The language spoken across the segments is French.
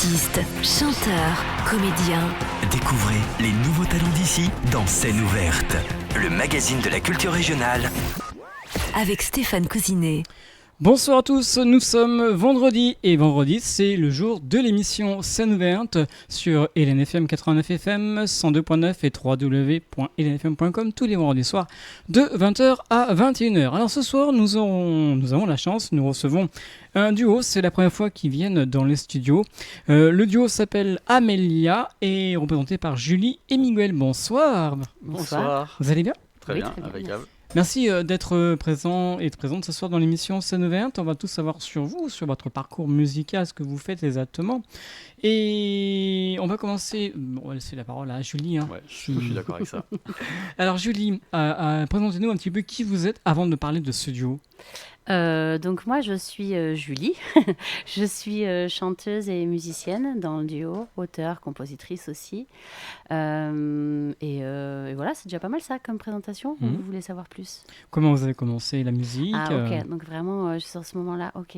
Artistes, chanteurs, comédiens. Découvrez les nouveaux talents d'ici dans Scène ouverte, le magazine de la culture régionale. Avec Stéphane Cousinet. Bonsoir à tous, nous sommes vendredi et vendredi c'est le jour de l'émission Scène ouverte sur LNFM 89 FM 102.9 et www.lnfm.com tous les vendredis soirs de 20h à 21h. Alors ce soir nous avons la chance, nous recevons un duo, c'est la première fois qu'ils viennent dans les studios. Le duo s'appelle Amélia et est représenté par Julie et Miguel. Bonsoir. Bonsoir. Vous allez bien ? Très bien, impeccable. Merci d'être présent et présente ce soir dans l'émission Scène ouverte. On va tout savoir sur vous, sur votre parcours musical, ce que vous faites exactement. Et on va commencer. On va laisser la parole à Julie. Ouais, je suis d'accord avec ça. Alors Julie, présentez-nous un petit peu qui vous êtes avant de parler de ce duo. Donc moi je suis Julie, je suis chanteuse et musicienne dans le duo, auteure, compositrice aussi. Et voilà, c'est déjà pas mal ça comme présentation. Vous voulez savoir plus? Comment vous avez commencé la musique? Ah ok, donc vraiment sur ce moment-là, ok.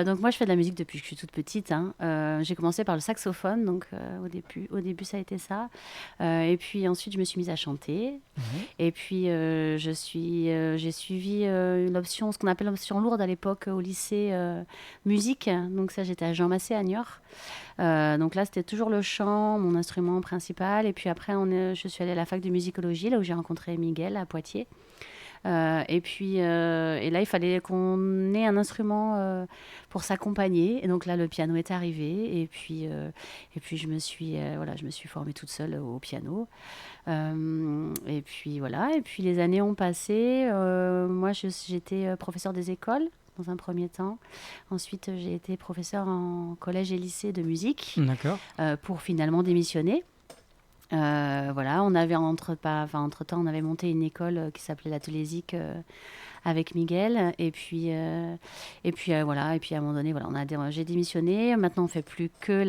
Donc moi je fais de la musique depuis que je suis toute petite. J'ai commencé par le saxophone, donc au début ça a été ça. Et puis ensuite je me suis mise à chanter. Et puis j'ai suivi l'option, ce qu'on appelle l'option lourde à l'époque au lycée musique. Donc ça, j'étais à Jean Massé à Niort. Donc là, c'était toujours le chant, mon instrument principal. Et puis après, je suis allée à la fac de musicologie, là où j'ai rencontré Miguel à Poitiers. Et là, il fallait qu'on ait un instrument pour s'accompagner. Et donc là, le piano est arrivé. Et puis je me suis formée toute seule au piano. Et puis voilà. Et puis les années ont passé. Moi, j'étais professeure des écoles dans un premier temps. Ensuite, j'ai été professeure en collège et lycée de musique. D'accord. Pour finalement démissionner. Voilà, entre-temps, on avait monté une école qui s'appelait l'Atelier Zik avec Miguel. Et puis voilà. Et puis à un moment donné, voilà, j'ai démissionné. Maintenant, on fait plus que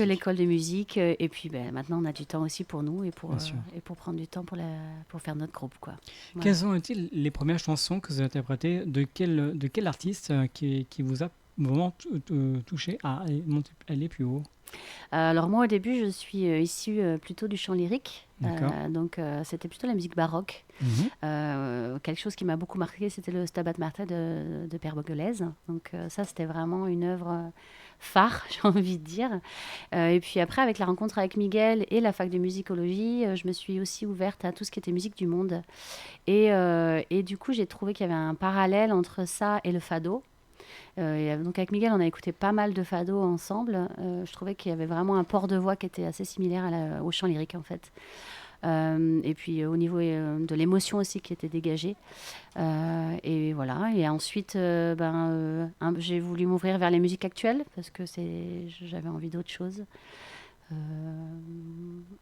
l'école de musique. Et puis maintenant, on a du temps aussi pour nous et pour prendre du temps pour faire notre groupe, quoi. Voilà. Quelles ont été les premières chansons que vous avez interprétées? De quel artiste qui vous a vraiment touché à aller plus haut? Alors moi au début je suis issue plutôt du chant lyrique, donc c'était plutôt la musique baroque. Quelque chose qui m'a beaucoup marqué, c'était le Stabat Mater de Père Boguelaise. Donc ça c'était vraiment une œuvre phare, j'ai envie de dire. Et puis après avec la rencontre avec Miguel et la fac de musicologie, je me suis aussi ouverte à tout ce qui était musique du monde. Et du coup j'ai trouvé qu'il y avait un parallèle entre ça et le fado. Donc avec Miguel, on a écouté pas mal de fado ensemble. Je trouvais qu'il y avait vraiment un port de voix qui était assez similaire au chant lyrique en fait. Et puis au niveau de l'émotion aussi qui était dégagée. Et voilà. Et ensuite, j'ai voulu m'ouvrir vers les musiques actuelles parce que j'avais envie d'autre chose.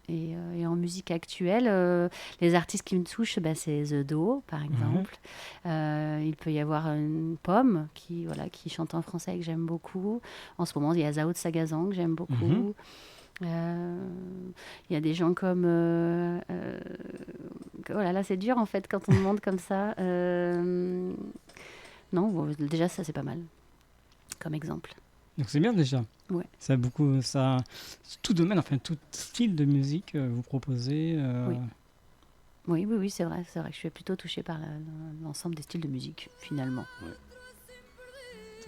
Et en musique actuelle, les artistes qui me touchent, c'est The Do, par exemple. Il peut y avoir une Pomme qui chante en français et que j'aime beaucoup. En ce moment, il y a Zao de Sagazan que j'aime beaucoup. Il y a des gens comme... là, c'est dur, en fait, quand on demande comme ça. Non, déjà, ça, c'est pas mal, comme exemple. Donc c'est bien déjà. Ouais. Tout domaine, enfin tout style de musique vous proposez. Oui, c'est vrai que je suis plutôt touchée par l'ensemble des styles de musique finalement. Ouais.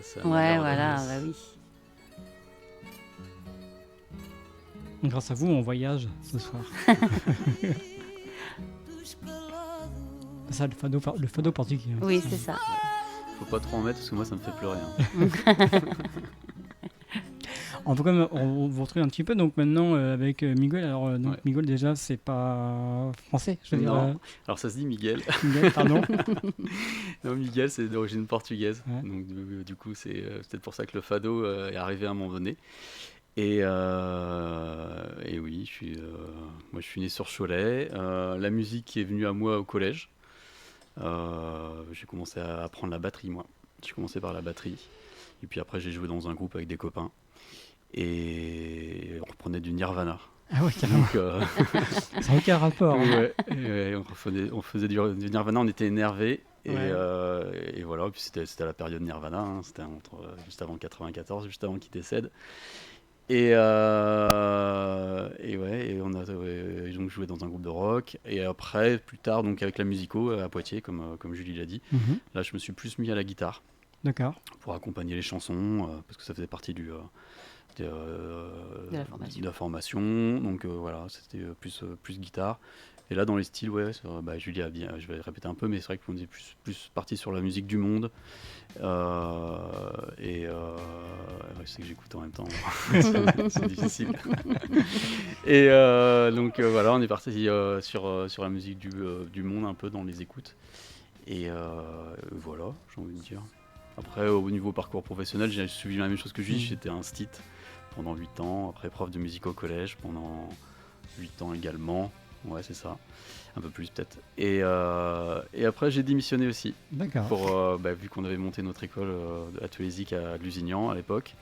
Ça, voilà, oui. Grâce à vous, on voyage ce soir. Ça, le fado portugais. Oui, c'est ça. Faut pas trop en mettre parce que moi ça me fait pleurer. En tout cas, on vous retrouve un petit peu. Donc maintenant, avec Miguel. Alors, Miguel, déjà, c'est pas français, je veux dire. Alors ça se dit Miguel. Miguel, pardon. Non, Miguel, c'est d'origine portugaise. Ouais. Donc du coup, c'est peut-être pour ça que le fado est arrivé à un moment donné. Et oui, moi je suis né sur Cholet. La musique est venue à moi au collège. J'ai commencé à apprendre la batterie, moi. J'ai commencé par la batterie. Et puis après, j'ai joué dans un groupe avec des copains. Et on reprenait du Nirvana. Ah ouais, carrément. Ça n'a aucun rapport. Ouais, on faisait du Nirvana, on était énervés. Et voilà, puis c'était la période Nirvana, hein, c'était juste avant 94, juste avant qu'il décède. Et on a donc joué dans un groupe de rock. Et après, plus tard, donc avec la musico à Poitiers, comme Julie l'a dit, là je me suis plus mis à la guitare. D'accord. Pour accompagner les chansons, parce que ça faisait partie de la formation. Donc voilà, c'était plus guitare. Et là, dans les styles, Julie a bien, je vais répéter un peu, mais c'est vrai qu'on est plus parti sur la musique du monde. C'est que j'écoute en même temps, c'est difficile. Et donc voilà, on est parti sur la musique du monde un peu dans les écoutes. Et voilà, j'ai envie de dire. Après, au niveau parcours professionnel, j'ai suivi la même chose que Julie, j'étais instit pendant 8 ans, après prof de musique au collège pendant 8 ans également. Ouais, c'est ça. Un peu plus peut-être. Et après, j'ai démissionné aussi. D'accord. Vu qu'on avait monté notre école à Tulésic à Lusignan à l'époque,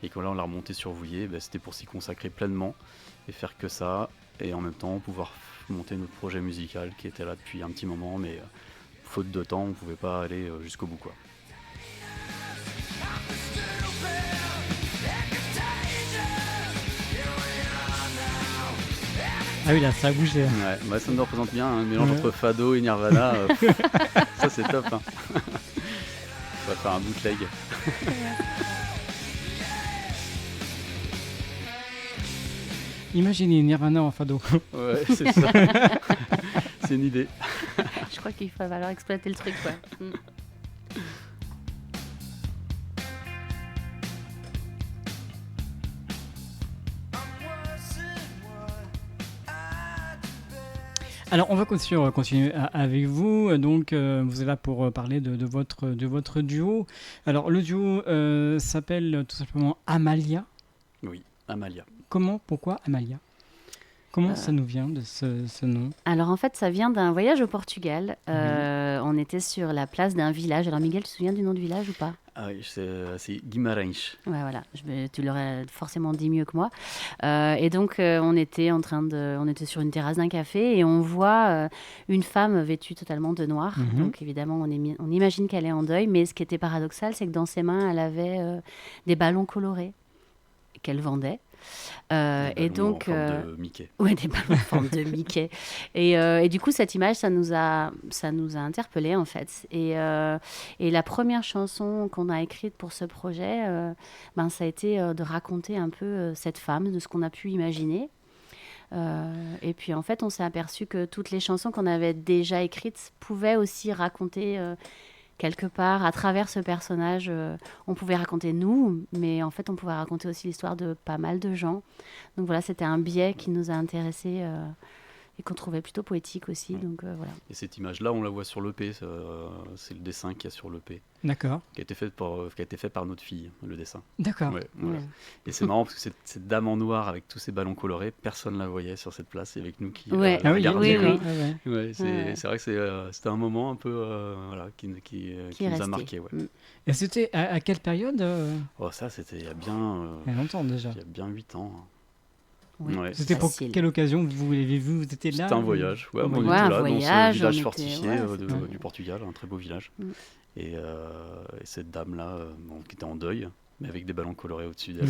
et que là, on l'a remonté sur Vouillé, c'était pour s'y consacrer pleinement et faire que ça, et en même temps pouvoir monter notre projet musical qui était là depuis un petit moment, mais faute de temps, on ne pouvait pas aller jusqu'au bout, quoi. Ah oui, là, ça a bougé. Ouais, ça me représente bien, un mélange entre Fado et Nirvana. Ça, c'est top. Hein. On va faire un bootleg. Imaginez Nirvana en Fado. Ouais, c'est ça. C'est une idée. Je crois qu'il va falloir exploiter le truc, ouais. Alors, on va continuer avec vous. Donc, vous êtes là pour parler de votre duo. Alors, le duo s'appelle tout simplement Amalia. Oui, Amalia. Comment, pourquoi Amalia ? Comment ça nous vient de ce nom ? Alors en fait, ça vient d'un voyage au Portugal. On était sur la place d'un village. Alors Miguel, tu te souviens du nom du village ou pas ? Ah oui, c'est Guimarães. Ouais, voilà. Tu l'aurais forcément dit mieux que moi. Et donc, on était sur une terrasse d'un café et on voit une femme vêtue totalement de noir. Donc évidemment, on imagine qu'elle est en deuil. Mais ce qui était paradoxal, c'est que dans ses mains, elle avait des ballons colorés qu'elle vendait. Et donc, en forme de Mickey. Ouais, des ballons en forme de Mickey. Et du coup, cette image, ça nous a interpellés en fait. Et la première chanson qu'on a écrite pour ce projet, ça a été de raconter un peu cette femme, de ce qu'on a pu imaginer. Et puis en fait, on s'est aperçu que toutes les chansons qu'on avait déjà écrites pouvaient aussi raconter quelque part, à travers ce personnage, on pouvait raconter nous, mais en fait, on pouvait raconter aussi l'histoire de pas mal de gens. Donc voilà, c'était un biais qui nous a intéressés et qu'on trouvait plutôt poétique aussi. Donc voilà. Et cette image-là, on la voit sur l'EP, c'est le dessin qu'il y a sur l'EP. D'accord. Qui a été fait par notre fille, le dessin. D'accord. Ouais, voilà. Ouais. Et c'est marrant parce que cette dame en noir avec tous ces ballons colorés, personne ne la voyait sur cette place, et avec nous qui la regardions. C'est vrai que c'était un moment un peu qui nous a marqué. Ouais. Et c'était à quelle période Ça, c'était il y a bien... il y a longtemps déjà. Il y a bien 8 ans. Oui, ouais, c'était pour quelle occasion vous l'avez vu? Vous étiez là? C'était un voyage. Ouais, on était là dans ce village fortifié du Portugal, un très beau village. Et cette dame-là, qui était en deuil, mais avec des ballons colorés au-dessus d'elle.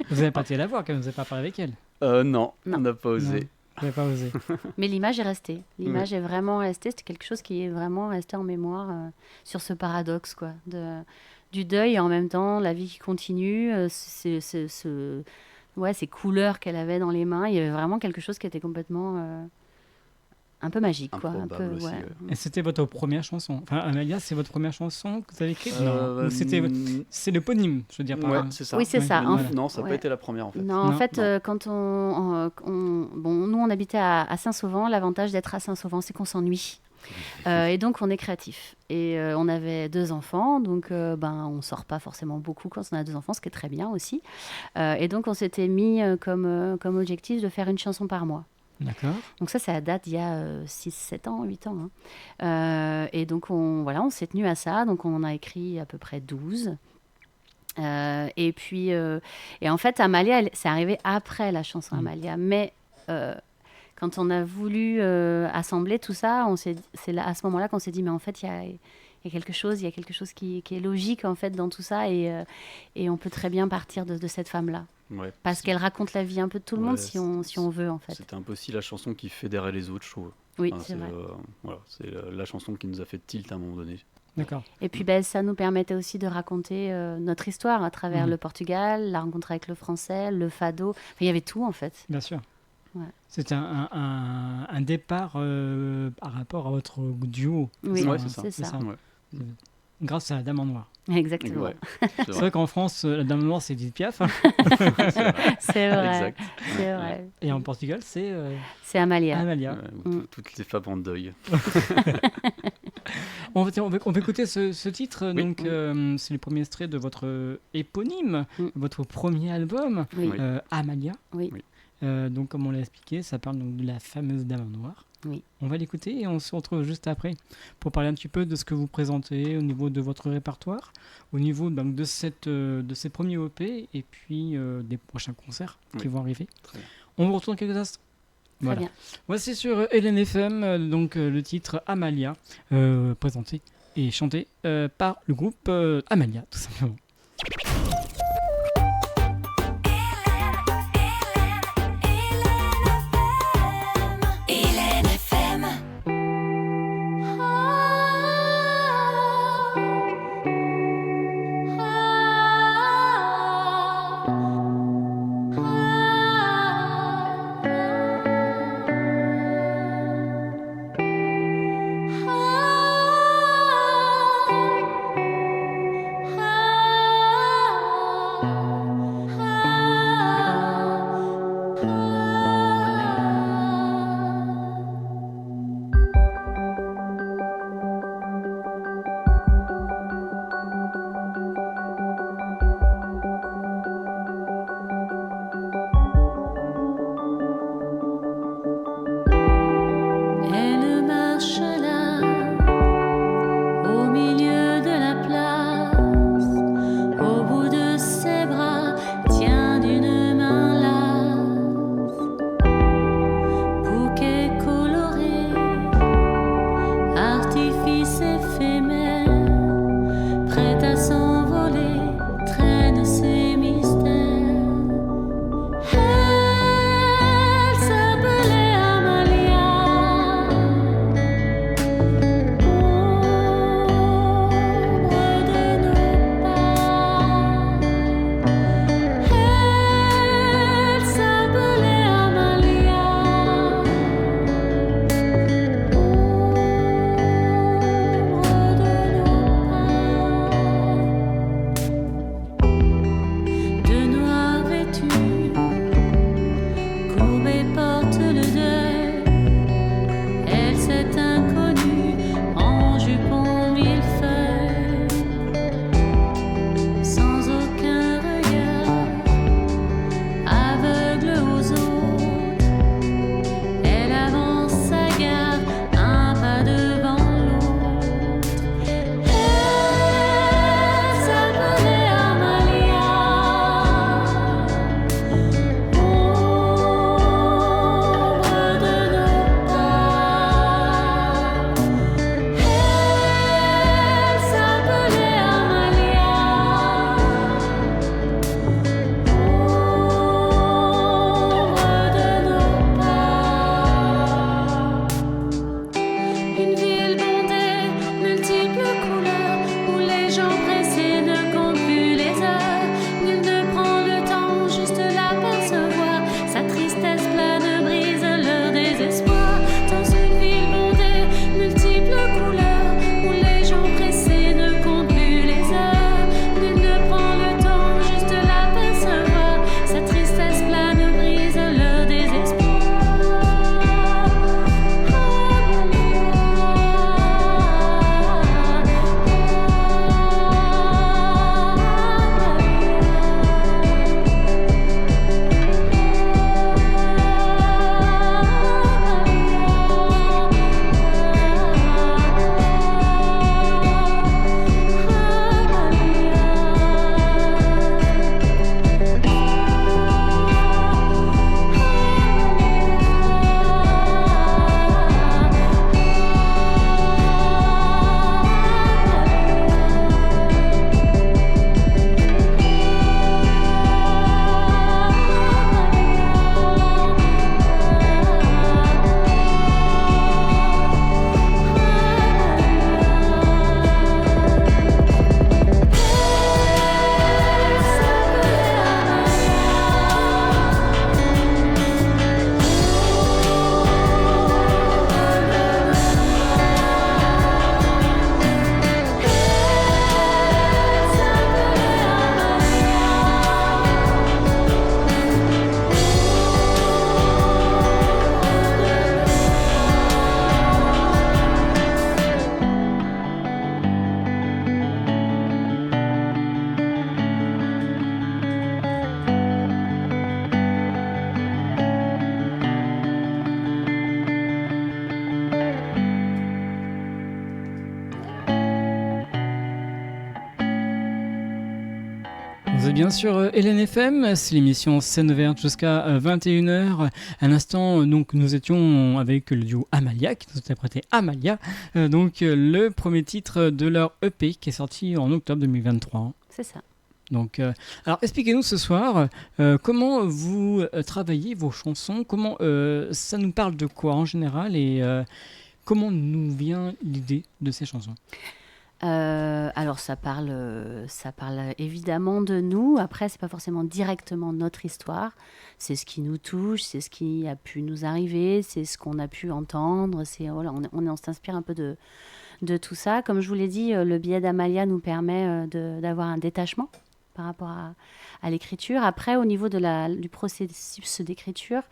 Vous n'avez pas été la voir quand même, vous n'avez pas parlé avec elle? Non, on n'a pas osé. Vous n'avez pas osé. Mais l'image est restée. L'image est vraiment restée. C'était quelque chose qui est vraiment resté en mémoire sur ce paradoxe, quoi, du deuil et en même temps la vie qui continue. Ces couleurs qu'elle avait dans les mains, il y avait vraiment quelque chose qui était complètement un peu magique, quoi. Un peu, aussi, ouais. Et c'était votre première chanson. Enfin, Amalia, c'est votre première chanson que vous avez écrite? Non. C'est l'éponyme, je veux dire. Ouais, c'est ça. Oui, c'est ça. Non, ça n'a pas été la première, en fait. Non, en fait, quand nous, on habitait à Saint-Sauvent. L'avantage d'être à Saint-Sauvent, c'est qu'on s'ennuie. Et donc, on est créatif. Et on avait 2 enfants, donc on sort pas forcément beaucoup quand on a 2 enfants, ce qui est très bien aussi. Et donc, on s'était mis comme objectif de faire une chanson par mois. D'accord. Donc ça date d'il y a 6, 7 ans, 8 ans. Et donc, on s'est tenu à ça. Donc, on en a écrit à peu près 12. Et puis, en fait, Amalia, c'est arrivé après la chanson Amalia. Mais quand on a voulu assembler tout ça, c'est là, à ce moment-là qu'on s'est dit, mais en fait, il y a quelque chose qui est logique en fait dans tout ça et on peut très bien partir de cette femme-là. Ouais. Parce qu'elle raconte la vie un peu de tout le monde si on veut en fait. C'était un peu aussi la chanson qui fédérait les autres, je trouve. Oui, Enfin, c'est vrai. Voilà, c'est la chanson qui nous a fait tilt à un moment donné. D'accord. Et puis ça nous permettait aussi de raconter notre histoire à travers le Portugal, la rencontre avec le français, le fado. Enfin, il y avait tout en fait. Bien sûr. Ouais. C'était un départ par rapport à votre duo. Oui, Ouais, c'est ça. Ouais. Grâce à la Dame en Noir. Exactement. Ouais, C'est vrai qu'en France, la Dame en Noir, c'est Edith Piaf. C'est vrai. Exact. C'est vrai. Et en Portugal, c'est C'est Amalia. Amalia. Toutes les femmes en deuil. On va écouter ce titre. Oui. Donc, c'est le premier extrait de votre éponyme, votre premier album, Oui. Amalia. Oui. Oui. Donc, comme on l'a expliqué, ça parle donc de la fameuse Dame en Noir. Oui. On va l'écouter et on se retrouve juste après pour parler un petit peu de ce que vous présentez au niveau de votre répertoire, au niveau donc, de ces premiers EP et puis des prochains concerts qui vont arriver. Très bien. On vous retrouve dans quelques instants. Très Voilà. bien. Voici sur LNFM donc le titre Amalia, présenté et chanté par le groupe Amalia, tout simplement. Ah êtes bien sur LNFM, c'est l'émission Scène ouverte jusqu'à 21h. À l'instant, donc, nous étions avec le duo Amalia, qui nous interprétait Amalia, le premier titre de leur EP qui est sorti en octobre 2023. C'est ça. Donc, alors expliquez-nous ce soir comment vous travaillez vos chansons, comment ça nous parle de quoi en général et comment nous vient l'idée de ces chansons. Alors ça parle évidemment de nous. Après, c'est pas forcément directement notre histoire. C'est ce qui nous touche, c'est ce qui a pu nous arriver, c'est ce qu'on a pu entendre. On s'inspire un peu de tout ça. Comme je vous l'ai dit, le biais d'Amalia nous permet d'avoir un détachement par rapport à l'écriture. Après, au niveau du processus d'écriture,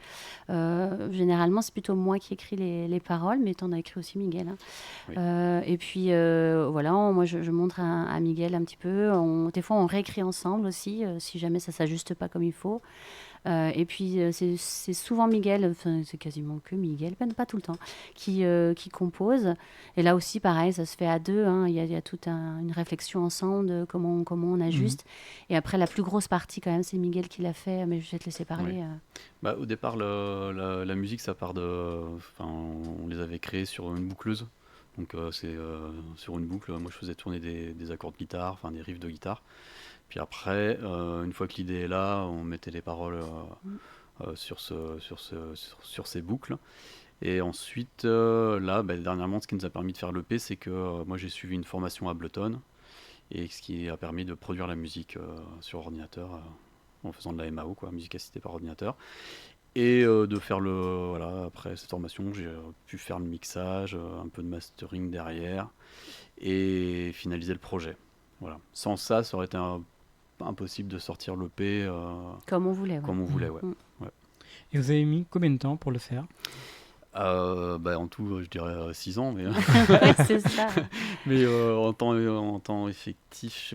généralement, c'est plutôt moi qui écris les paroles, mais t'en as écrit aussi Miguel. Hein. Oui. Et puis, moi, je montre à Miguel un petit peu. Des fois, on réécrit ensemble aussi, si jamais ça ne s'ajuste pas comme il faut. Et puis, c'est souvent Miguel, c'est quasiment que Miguel, pas tout le temps, qui compose. Et là aussi, pareil, ça se fait à deux. Hein. Il y a toute une réflexion ensemble de comment on ajuste. Et après, la plus grosse partie, quand même, c'est Miguel qui l'a fait. Mais je vais te laisser parler. Oui. Au départ, la musique, ça part on les avait créés sur une boucleuse. Donc, c'est sur une boucle. Moi, je faisais tourner des accords de guitare, des riffs de guitare. Puis après, une fois que l'idée est là, on mettait les paroles sur ces boucles. Et ensuite, dernièrement, ce qui nous a permis de faire l'EP, c'est que moi j'ai suivi une formation à Ableton, et ce qui a permis de produire la musique sur ordinateur, en faisant de la MAO, musique assistée par ordinateur. Et de faire après cette formation, j'ai pu faire le mixage, un peu de mastering derrière, et finaliser le projet. Voilà. Sans ça, ça aurait été impossible de sortir l'EP comme on voulait. Comme on voulait, ouais. Et vous avez mis combien de temps pour le faire ? En tout, je dirais 6 ans. Mais, c'est ça. Mais en temps effectif,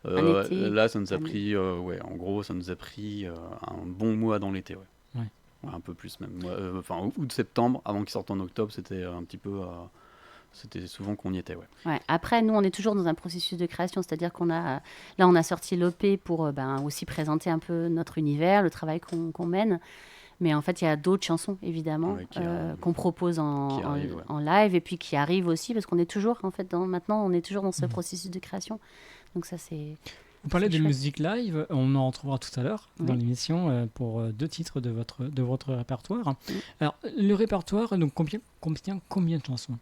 là, ça nous a pris, en gros, ça nous a pris un bon mois dans l'été. Ouais. Un peu plus même. Août-septembre, avant qu'il sorte en octobre, c'était un petit peu... C'était souvent qu'on y était, ouais. Après, nous, on est toujours dans un processus de création, c'est-à-dire qu'on a sorti l'EP pour aussi présenter un peu notre univers, le travail qu'on mène. Mais en fait, il y a d'autres chansons, évidemment, qu'on propose en live et puis qui arrivent aussi, parce qu'on est toujours, en fait, maintenant, on est toujours dans ce processus de création. Donc ça, c'est... Vous parlez de musique live, on en retrouvera tout à l'heure dans l'émission pour 2 titres de votre répertoire. Alors, le répertoire, donc, contient combien de chansons ?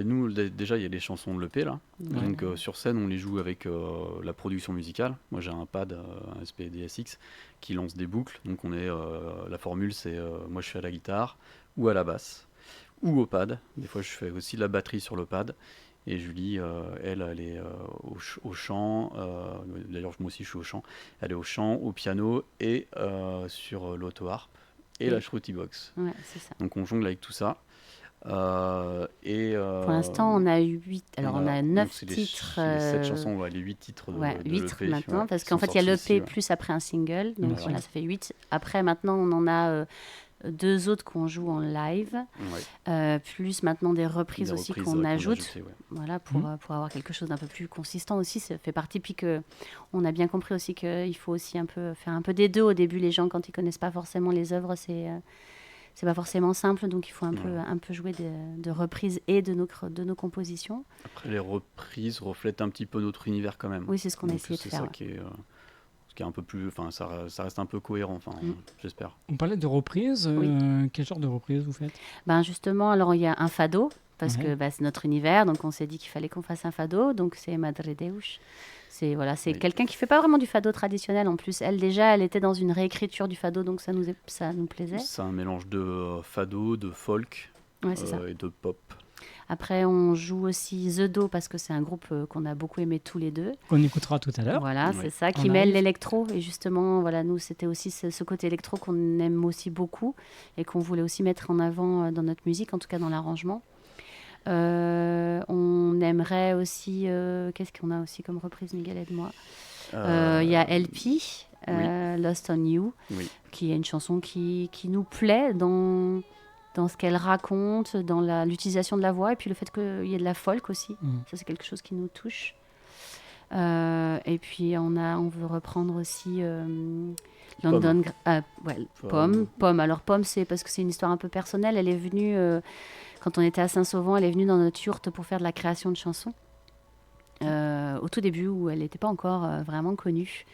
Nous, déjà, il y a les chansons de l'EP, là. Ouais. Donc, sur scène, on les joue avec la production musicale. Moi, j'ai un pad, un SPDSX, qui lance des boucles. Donc, la formule, c'est moi, je fais à la guitare, ou à la basse, ou au pad. Des fois, je fais aussi la batterie sur le pad. Et Julie, elle est au chant. D'ailleurs, moi aussi, je suis au chant. Elle est au chant, au piano et sur l'auto-harpe et la Shruti Box. Ouais, c'est ça. Donc, on jongle avec tout ça. Pour l'instant, on a 8. Alors, on a 9 titres. Les 7 chansons, les 8 titres de 8 l'EP, maintenant, parce qu'en fait, il y a l'EP plus après un single. Donc, ça fait 8. Après, maintenant, on en a 2 autres qu'on joue en live. Plus maintenant des reprises aussi qu'on ajoute. Voilà, pour avoir quelque chose d'un peu plus consistant aussi. Ça fait partie. Puis on a bien compris aussi qu'il faut aussi faire un peu des deux. Au début, les gens, quand ils ne connaissent pas forcément les œuvres, c'est pas forcément simple, donc il faut un peu jouer de reprises et de nos compositions. Après, les reprises reflètent un petit peu notre univers quand même. Oui, c'est ce qu'on a essayé de faire. C'est ça qui est un peu plus... ça reste un peu cohérent, j'espère. On parlait de reprises. Quel genre de reprises vous faites ? Justement, alors il y a un fado, parce que c'est notre univers, donc on s'est dit qu'il fallait qu'on fasse un fado, donc c'est Madre Deus. C'est quelqu'un qui fait pas vraiment du fado traditionnel en plus. Elle était dans une réécriture du fado, donc ça nous plaisait. C'est un mélange de fado, de folk et de pop. Après, on joue aussi The Do, parce que c'est un groupe qu'on a beaucoup aimé tous les deux. Qu'on écoutera tout à l'heure. Voilà, c'est ça, qui mêle l'électro. Et justement, nous, c'était aussi ce côté électro qu'on aime aussi beaucoup et qu'on voulait aussi mettre en avant dans notre musique, en tout cas dans l'arrangement. On aimerait aussi... qu'est-ce qu'on a aussi comme reprise, Miguel, aide-moi. Il y a LP, Lost on You, qui est une chanson qui nous plaît dans ce qu'elle raconte, dans l'utilisation de la voix, et puis le fait qu'il y ait de la folk aussi. Ça, c'est quelque chose qui nous touche. Et puis on veut reprendre aussi London. Pomme. Alors Pomme, c'est parce que c'est une histoire un peu personnelle. Elle est venue quand on était à Saint-Sauvant. Elle est venue dans notre yourte pour faire de la création de chansons. Au tout début où elle n'était pas encore vraiment connue.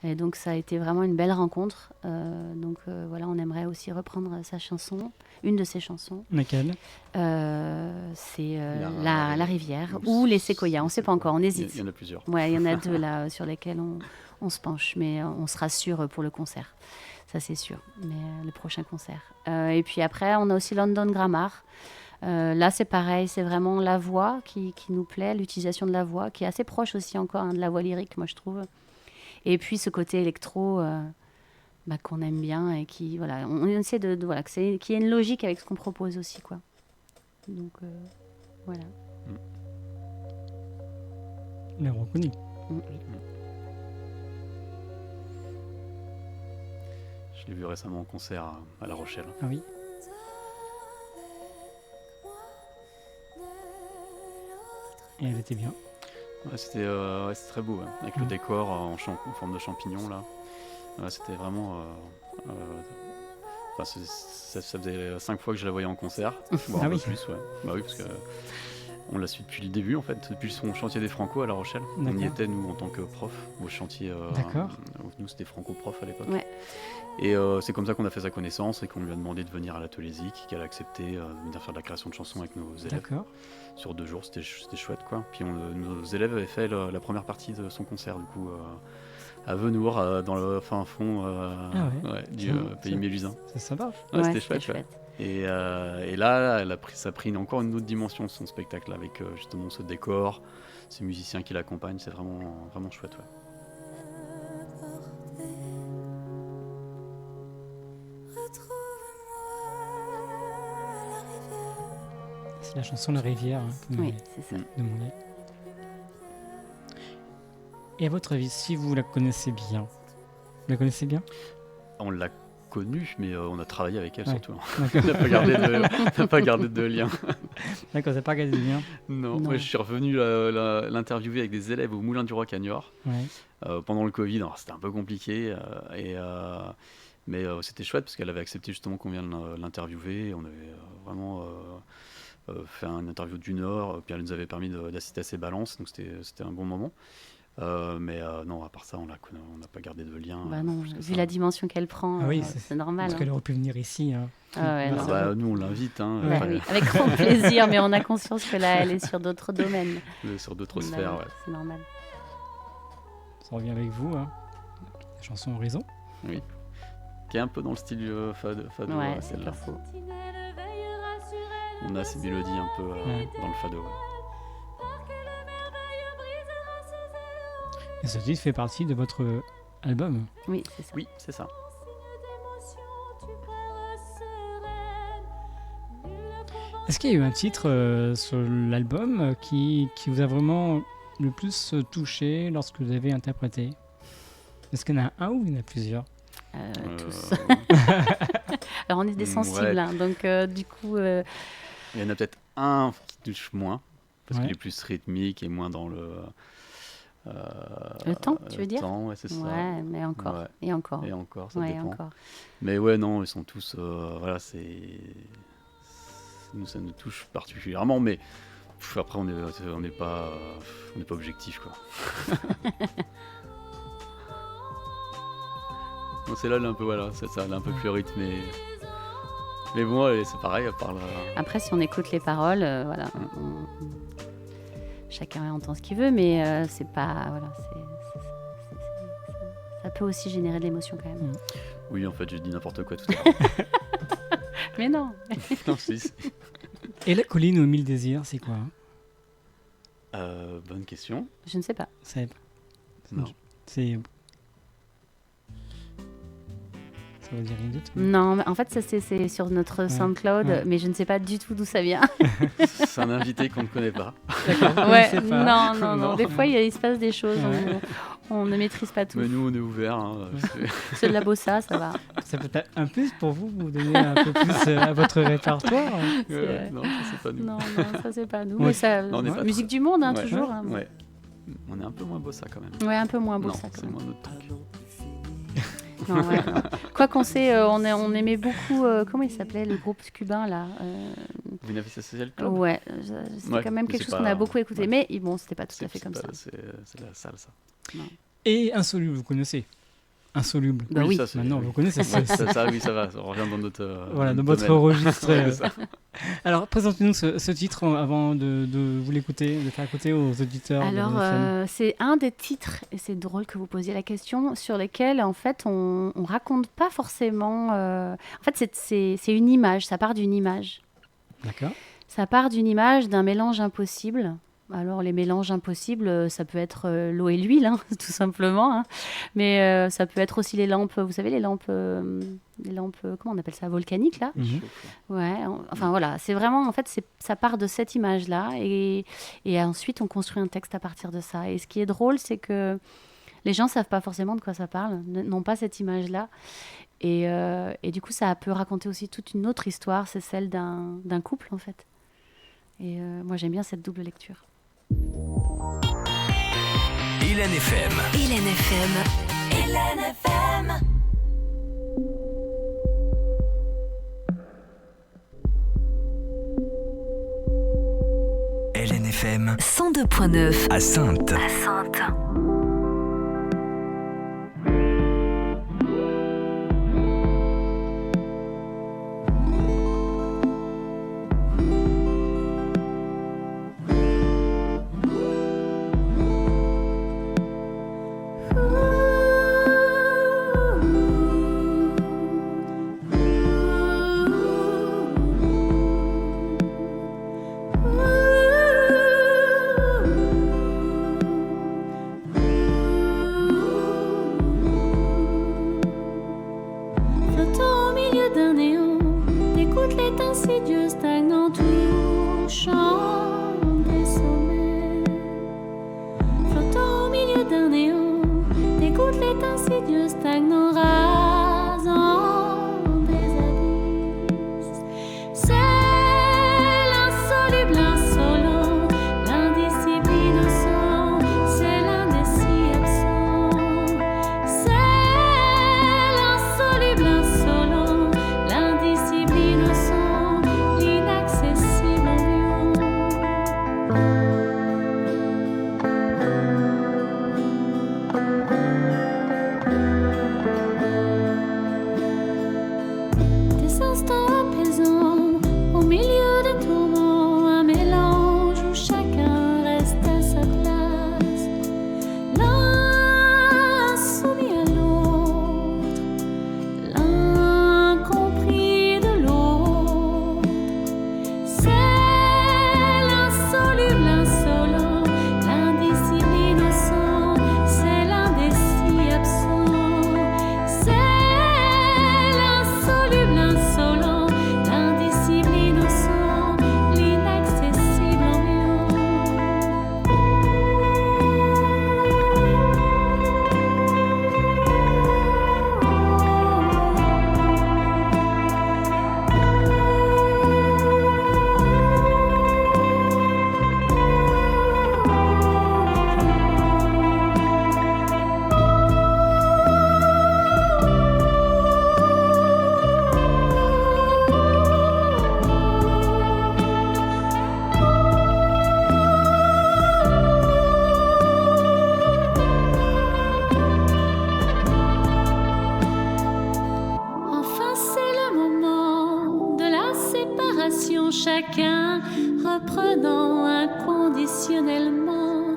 Et donc ça a été vraiment une belle rencontre. Voilà, on aimerait aussi reprendre sa chanson, une de ses chansons. Laquelle? C'est la rivière ou les séquoias, on ne sait pas encore, on hésite. Il y en a plusieurs. Ouais, il y en a deux là sur lesquels on se penche, mais on sera sûr pour le concert. Ça c'est sûr, mais le prochain concert. Et puis après, on a aussi London Grammar. Là, c'est pareil, c'est vraiment la voix qui nous plaît, l'utilisation de la voix, qui est assez proche aussi encore de la voix lyrique, moi je trouve. Et puis ce côté électro qu'on aime bien et qui, voilà, on essaie qu'il y ait une logique avec ce qu'on propose aussi, quoi. Donc, voilà. On l'a reconnu. Je l'ai vu récemment en concert à La Rochelle. Ah oui. Et elle était bien. Ouais, c'était très beau, avec le décor en forme de champignon là. Ouais, c'était vraiment. Ça faisait 5 fois que je la voyais en concert, voire un peu plus, ouais. Bah oui, parce que on l'a su depuis le début en fait, depuis son chantier des Franco à La Rochelle. D'accord. On y était nous en tant que prof au chantier. D'accord. Nous c'était Franco-prof à l'époque. Ouais. Et c'est comme ça qu'on a fait sa connaissance et qu'on lui a demandé de venir à l'atelier Zik, qu'elle a accepté de venir faire de la création de chansons avec nos élèves. D'accord. Sur 2 jours, c'était chouette quoi. Puis nos élèves avaient fait la première partie de son concert du coup à Venours, dans le fin fond du pays mélusin. C'est sympa. Ouais, c'était chouette. Ouais. Et là, ça a pris encore une autre dimension son spectacle avec justement ce décor, ces musiciens qui l'accompagnent, c'est vraiment, vraiment chouette. Ouais. C'est la chanson La Rivière que vous Oui, c'est ça. demandé. Et à votre avis, si vous la connaissez bien, vous la connaissez bien? On l'a connue, mais on a travaillé avec elle surtout. D'accord. On n'a pas gardé de lien. D'accord, ça n'a pas gardé de lien. Non, moi je suis revenu l'interviewer avec des élèves au Moulin du Roi à Niort pendant le Covid. Alors, c'était un peu compliqué, mais c'était chouette parce qu'elle avait accepté justement qu'on vienne l'interviewer. On avait vraiment fait une interview d'1 heure, puis elle nous avait permis d'assister à ses balances, donc c'était un bon moment. Mais non, à part ça, on n'a pas gardé de lien. Bah non, vu la dimension qu'elle prend, c'est normal. Parce qu'elle aurait pu venir ici. Nous, on l'invite. Oui, avec grand plaisir, mais on a conscience que là, elle est sur d'autres domaines. Sur d'autres sphères, c'est normal. Ça revient avec vous, la chanson Horizon. Oui, qui est un peu dans le style fado, celle-là. On a ces mélodies un peu dans le fado. Et ce titre fait partie de votre album. Oui, c'est ça. Oui, c'est ça. Est-ce qu'il y a eu un titre sur l'album qui vous a vraiment le plus touché lorsque vous avez interprété? Est-ce qu'il y en a un ou il y en a plusieurs? Tous. Alors on est des sensibles, donc du coup... Il y en a peut-être un qui touche moins, parce qu'il est plus rythmique et moins dans le... le temps, tu veux dire? Le temps, ouais, c'est ça. Ouais, mais encore. Ouais. Et encore. Et encore, ça dépend. Encore. Mais ouais, non, ils sont tous... voilà, nous, ça nous touche particulièrement, mais après, on n'est pas objectif, quoi. Bon, c'est là, un peu, voilà, c'est ça, elle est un peu plus rythmée. Mais bon, c'est pareil, à part là... Après, si on écoute les paroles, voilà... Chacun entend ce qu'il veut, mais c'est pas... Voilà, ça peut aussi générer de l'émotion quand même. Oui, en fait, j'ai dit n'importe quoi tout à l'heure. Mais non. Non, si. Et la colline aux 1000 désirs, c'est quoi? Bonne question. Je ne sais pas. Non. C'est... Ça veut dire rien du tout. Non, mais en fait, ça c'est sur notre SoundCloud, mais je ne sais pas du tout d'où ça vient. C'est un invité qu'on ne connaît pas. D'accord. Ouais, non. Des fois, il se passe des choses, on ne maîtrise pas tout. Mais nous, on est ouverts. C'est de la bossa, ça va. C'est peut-être un plus pour vous donner un peu plus à votre répertoire. Non, ça c'est pas nous. Non, ça c'est pas nous. Mais ça, musique du monde, toujours. Ouais. on est un peu moins bossa quand même. Ouais, un peu moins beau Non, ça. Quand c'est même. moins notre truc. Non, ouais. Quoi qu'on sait, on aimait beaucoup. Comment il s'appelait le groupe cubain là Vinavisa Social Club. Ouais, c'était Ouais, quand même mais quelque c'est chose qu'on pas- a beaucoup écouté, ouais. mais bon, c'était pas tout à C'est fait comme pas- ça. C'est la salle, ça. Et Insoluble, vous connaissez Insoluble. Bah oui. ça, c'est- Maintenant, oui. vous connaissez ça. Oui, ça va. On revient dans notre. Voilà, dans notre votre domaine. registre. Ouais, c'est ça. Alors, présentez-nous ce titre avant de vous l'écouter, de faire écouter aux auditeurs. Alors, de LFM. c'est un des titres, et c'est drôle que vous posiez la question, sur lesquels, en fait, on raconte pas forcément... En fait, c'est une image, ça part d'une image. D'accord. Ça part d'une image d'un mélange impossible. Alors, les mélanges impossibles, ça peut être l'eau et l'huile, hein, tout simplement. Hein. Mais ça peut être aussi les lampes, vous savez, les lampes, comment on appelle ça, volcaniques, là. Mhm. Ouais, enfin voilà, c'est vraiment, en fait, ça part de cette image-là et ensuite on construit un texte à partir de ça. Et ce qui est drôle, c'est que les gens ne savent pas forcément de quoi ça parle, n'ont pas cette image-là. Et du coup, ça peut raconter aussi toute une autre histoire, c'est celle d'un couple, en fait. Et moi, j'aime bien cette double lecture. Hélène FM. Hélène FM. Hélène FM. Hélène FM 102.9 à Saintes. à Saintes. Flottant au milieu d'un néant, t'écoutes les insidieux stagnants touchant des sommets. Flottant au milieu d'un néant, t'écoutes les insidieux stagnants rasant des abysses. C'est l'insoluble insolent, l'indisciple innocent, c'est l'indécis absent. C'est l'insoluble insolent, l'indisciple innocent, l'inaccessible ambiant. Des instants apaisants, au milieu des tourments, un mélange où chacun reste à sa place. L'un soumis à l'autre, l'incompris de l'autre. C'est l'insoluble insolent, l'indicible innocent, c'est l'indécis absent. C'est l'insoluble insolent, l'indicible innocent, l'inaccessible ambiant. Enfin, c'est le moment de la séparation, chacun reprenant inconditionnellement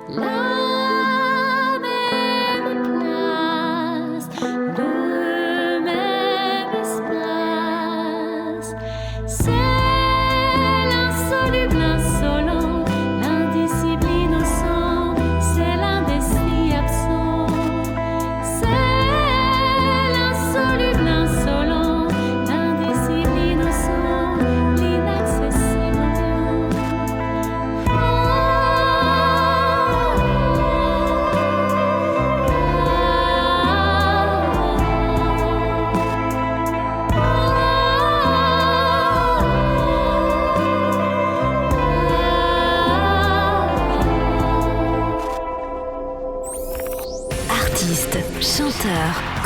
la même place, le même espace. C'est l'insoluble insolent, l'indicible innocent, c'est l'indécis absent. C'est l'insoluble insolent, l'indicible innocent, l'inaccessible ambiant.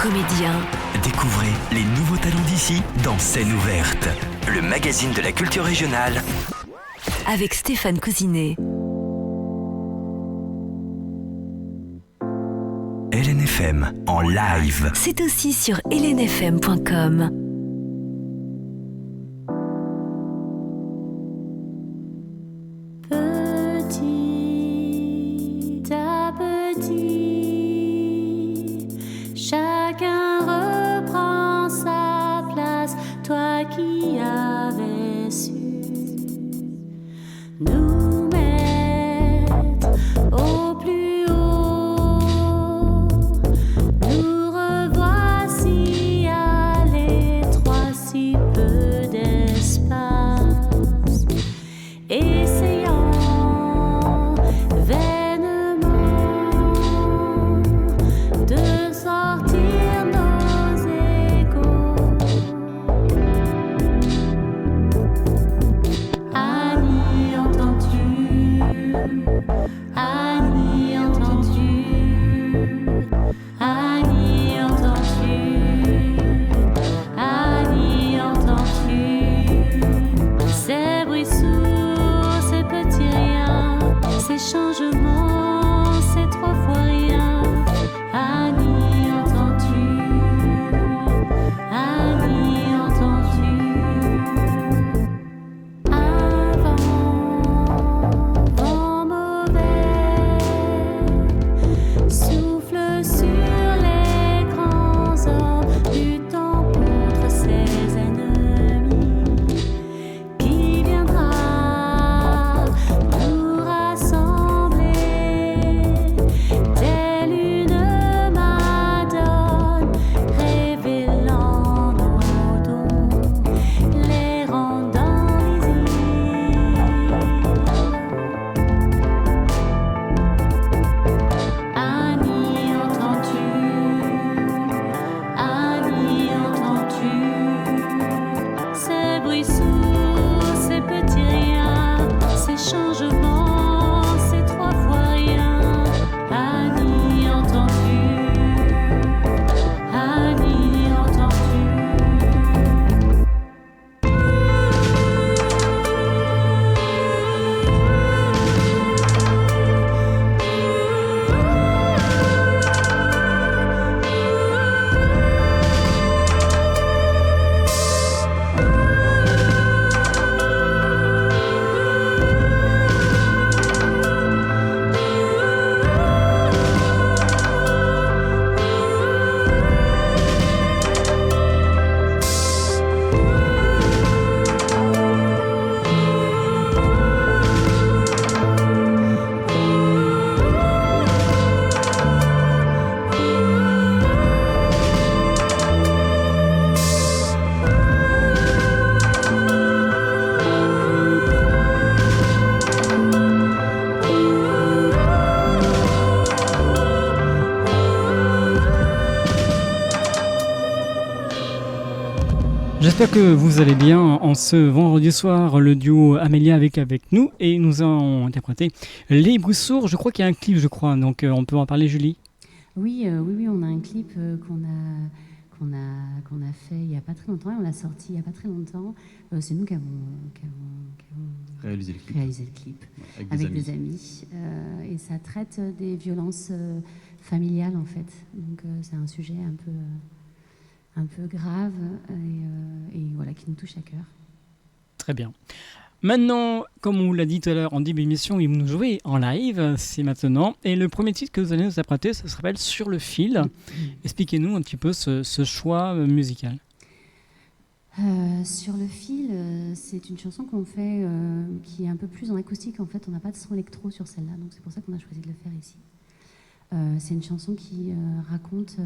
comédien. Découvrez les nouveaux talents d'ici dans Scène ouverte, le magazine de la culture régionale. Avec Stéphane Cousinet. LNFM en live. C'est aussi sur lnfm.com. Petit à petit, chacun reprend sa place. Toi qui avais su nous mettre au plus haut, nous revoici à l'étroit, si peu d'espace, essayant vainement de sortir nos échos. Annie, entends-tu? Annie, entends-tu? Annie, entends-tu? Annie, entends-tu? Ces bruits sourds, ces petits riens, ces changements, c'est trois fois rien. Annie, entends-tu? Annie, entends-tu? Un vent mauvais souffle sur les grands hommes, luttant contre ses ennemis, qui viendra nous rassembler, telle une madone, révélant nos dons, les rendant visibles. Annie, entends-tu? Annie, entends-tu? Ces bruits sourds, ces petits riens, ces changements, c'est trois fois rien. Annie, entends-tu? Annie, entends-tu? J'espère que vous allez bien. En ce vendredi soir, le duo Amélia avec nous et nous avons interprété Les Bruits Sourds. Je crois qu'il y a un clip, donc on peut en parler, Julie. Oui, on a un clip qu'on a fait il n'y a pas très longtemps et on l'a sorti il n'y a pas très longtemps. C'est nous qui avons Réaliser le clip. réalisé le clip avec des amis. Et ça traite des violences familiales en fait. Donc c'est un sujet un peu grave et voilà, qui nous touche à cœur. Très bien. Maintenant, comme on vous l'a dit tout à l'heure en début d'émission, ils vont nous jouer en live, c'est maintenant. Et le premier titre que vous allez nous apprêter, ça s'appelle Sur le fil. Expliquez-nous un petit peu ce choix musical. Sur le fil, c'est une chanson qu'on fait qui est un peu plus en acoustique. En fait, on n'a pas de son électro sur celle-là, donc c'est pour ça qu'on a choisi de le faire ici. C'est une chanson qui raconte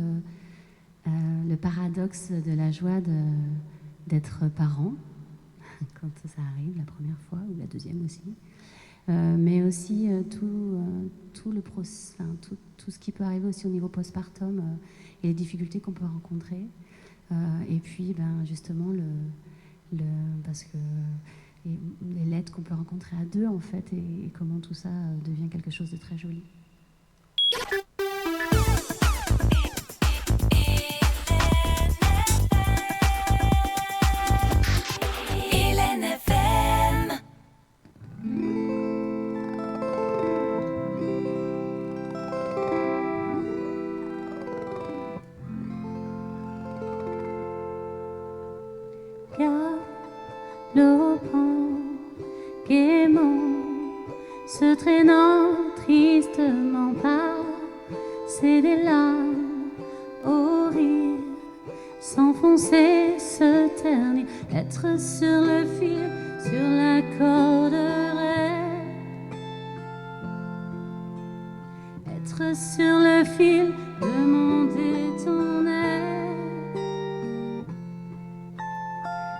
le paradoxe de la joie d'être parent, quand ça arrive la première fois, ou la deuxième aussi. Mais aussi tout ce qui peut arriver aussi au niveau postpartum et les difficultés qu'on peut rencontrer. Et puis justement parce que les lettres qu'on peut rencontrer à deux en fait et comment tout ça devient quelque chose de très joli. galopant, gaiement, se traînant tristement par des larmes au rire, s'enfoncer, se ternir, être sur le fil, sur la corde raide, être sur le fil, demander ton aide.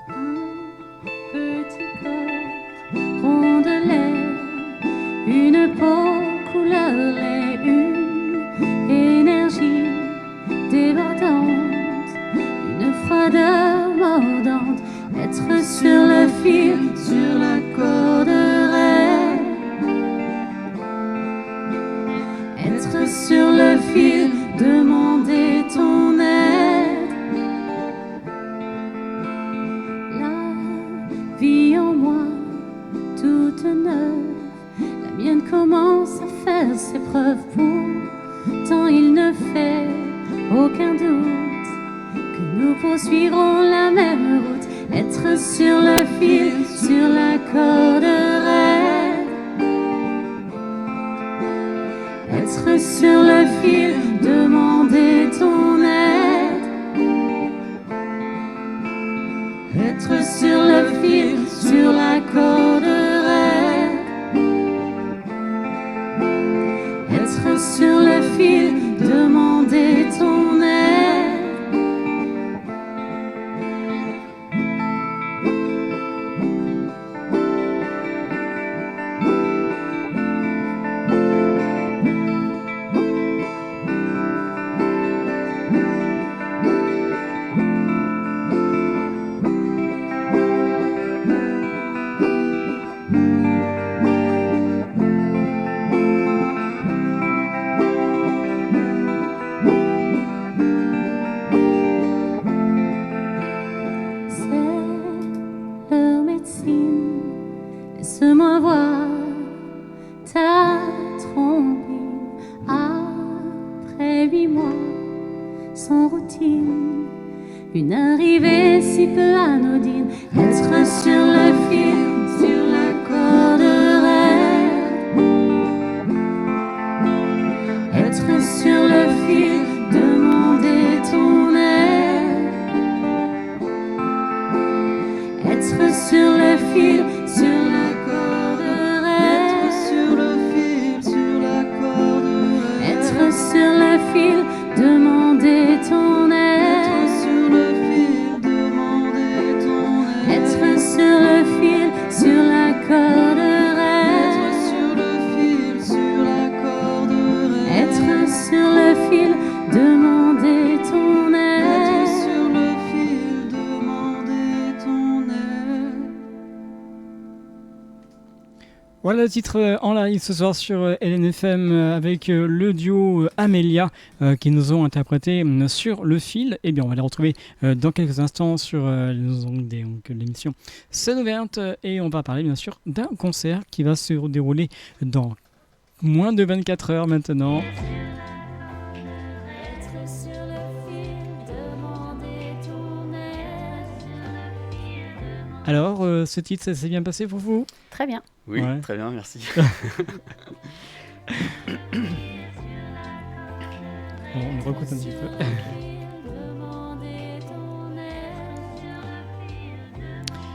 Un petit corps, rondelet, une peau couleur lait, une énergie débordante, une froideur mordante, être sur le fil, sur la corde raide, être sur le fil, demander ton aide. La vie en moi, toute neuve, la mienne commence à faire ses preuves, pourtant il ne fait aucun doute que nous poursuivrons la même route, être sur le fil, sur la corde raide, être sur le fil, demander ton aide, être sur le fil, sur la corde raide, être sur le fil, demander ton aide. Laisse-moi voir ta trompine après 8 mois sans routine, une arrivée si peu anodine, être sur le fil, sur la corde raide, être sur le fil, demander ton aide, être sur le fil, sur la corde raide, être sur le fil, sur la corde raide, être sur le fil, demander ton aide, être sur le fil, demander ton aide, être sur le fil, sur la corde raide, être sur le fil, sur la corde raide, être sur le fil, demander ton aide, être sur le fil, demander ton aide. Voilà le titre en live ce soir sur LNFM avec le duo Amélia qui nous ont interprété sur le fil. Et bien on va les retrouver dans quelques instants sur l'émission Scène ouverte et on va parler bien sûr d'un concert qui va se dérouler dans moins de 24 heures maintenant. Être sur le fil, demander ton aide. Alors ce titre ça s'est bien passé pour vous? Très bien. Oui, Ouais. très bien, merci. Bon, on le recoute un petit peu. Demander ton aide.